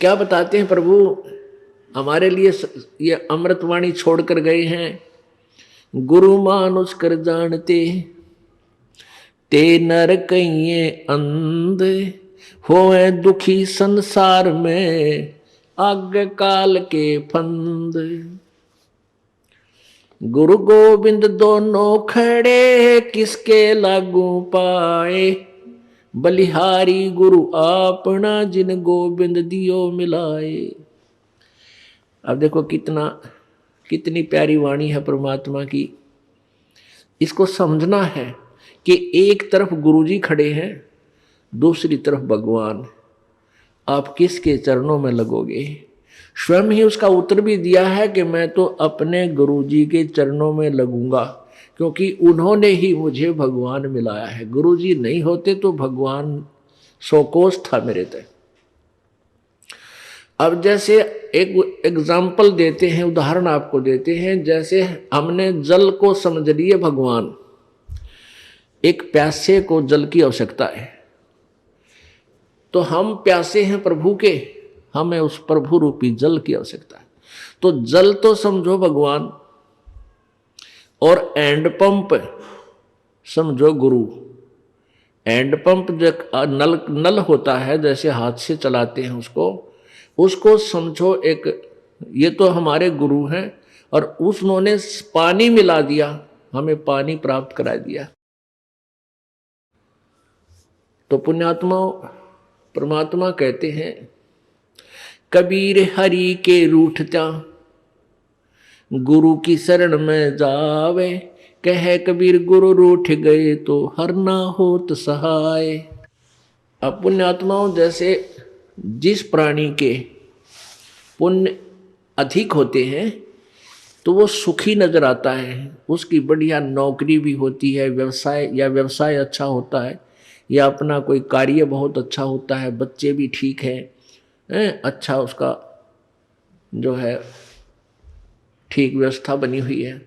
क्या बताते हैं प्रभु हमारे लिए? ये अमृतवाणी छोड़कर गए हैं। गुरु मानुष कर जानते ते नर कहिए अंध, होए दुखी संसार में आगे काल के फंद। गुरु गोविंद दोनों खड़े किसके लागू पाए, बलिहारी गुरु आपना जिन गोविंद दियो मिलाए। अब देखो कितनी प्यारी वाणी है परमात्मा की। इसको समझना है कि एक तरफ गुरुजी खड़े हैं, दूसरी तरफ भगवान। आप किसके चरणों में लगोगे? स्वयं ही उसका उत्तर भी दिया है कि मैं तो अपने गुरुजी के चरणों में लगूंगा, क्योंकि उन्होंने ही मुझे भगवान मिलाया है। गुरुजी नहीं होते तो भगवान सौ कोस था मेरे तक। अब जैसे एक एग्जाम्पल देते हैं, उदाहरण आपको देते हैं। जैसे हमने जल को समझ लिए भगवान, एक प्यासे को जल की आवश्यकता है, तो हम प्यासे हैं प्रभु के, हमें उस प्रभु रूपी जल की आवश्यकता है। तो जल तो समझो भगवान, और एंड पंप समझो गुरु। एंड पंप जो नल होता है, जैसे हाथ से चलाते हैं उसको समझो एक, ये तो हमारे गुरु हैं, और उन्होंने पानी मिला दिया, हमें पानी प्राप्त करा दिया। तो पुण्यात्मा परमात्मा कहते हैं, कबीर हरि के रूठता गुरु की शरण में जावे, कहे कबीर गुरु रूठ गए तो हर ना होत सहाय। अब पुण्यात्माओं, जैसे जिस प्राणी के पुण्य अधिक होते हैं तो वो सुखी नजर आता है, उसकी बढ़िया नौकरी भी होती है, व्यवसाय अच्छा होता है, या अपना कोई कार्य बहुत अच्छा होता है, बच्चे भी ठीक हैं, अच्छा उसका जो है ठीक व्यवस्था बनी हुई है।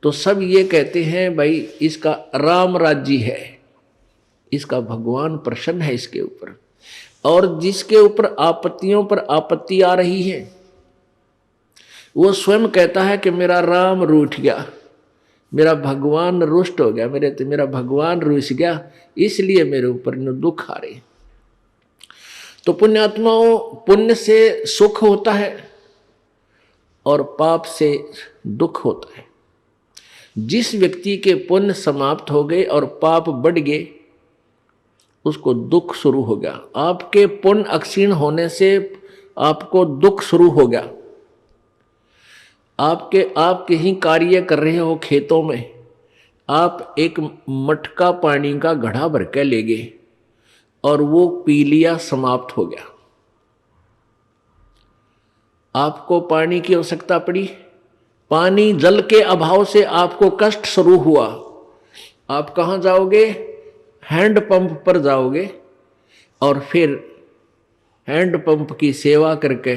तो सब ये कहते हैं भाई इसका राम राज्य है, इसका भगवान प्रसन्न है इसके ऊपर। और जिसके ऊपर आपत्तियों पर आपत्ति आ रही है, वो स्वयं कहता है कि मेरा राम रूठ गया, मेरा भगवान रुष्ट हो गया, मेरा भगवान रुस गया, इसलिए मेरे ऊपर दुख आ रहे। तो पुण्यात्माओं, पुण्य से सुख होता है और पाप से दुख होता है। जिस व्यक्ति के पुण्य समाप्त हो गए और पाप बढ़ गए, उसको दुख शुरू हो गया। आपके पुण्य अक्षीण होने से आपको दुख शुरू हो गया। आप कहीं कार्य कर रहे हो खेतों में, आप एक मटका पानी का घड़ा भर के ले गए और वो पी लिया, समाप्त हो गया। आपको पानी की आवश्यकता पड़ी, पानी जल के अभाव से आपको कष्ट शुरू हुआ। आप कहाँ जाओगे? हैंड पंप पर जाओगे, और फिर हैंड पंप की सेवा करके,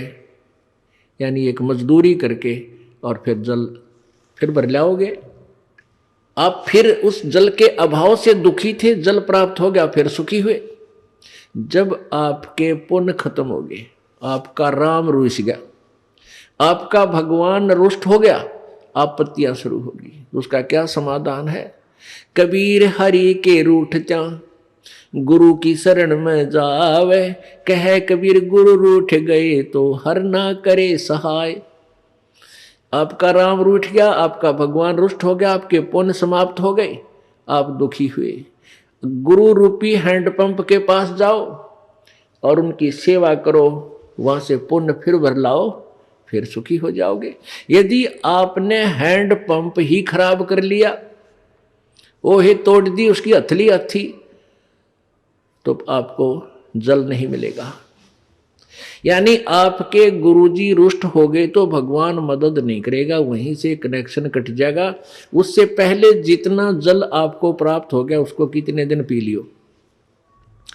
यानी एक मजदूरी करके, और फिर जल फिर भर लाओगे। आप फिर उस जल के अभाव से दुखी थे, जल प्राप्त हो गया, फिर सुखी हुए। जब आपके पुण्य खत्म हो गए, आपका राम रुस गया, आपका भगवान रुष्ट हो गया, आपत्तियां शुरू होगी। उसका क्या समाधान है? कबीर हरि के रूठता गुरु की शरण में जावे, कहे कबीर गुरु रूठ गए तो हर ना करे सहाय। आपका राम रूठ गया, आपका भगवान रुष्ट हो गया, आपके पुण्य समाप्त हो गए, आप दुखी हुए। गुरु रूपी हैंडपंप के पास जाओ और उनकी सेवा करो, वहां से पुण्य फिर भर लाओ, फिर सुखी हो जाओगे। यदि आपने हैंडपंप ही खराब कर लिया, वो ही तोड़ दी उसकी हथली हथी, तो आपको जल नहीं मिलेगा। यानी आपके गुरुजी रुष्ट हो गए तो भगवान मदद नहीं करेगा, वहीं से कनेक्शन कट जाएगा। उससे पहले जितना जल आपको प्राप्त हो गया उसको कितने दिन पी लियो।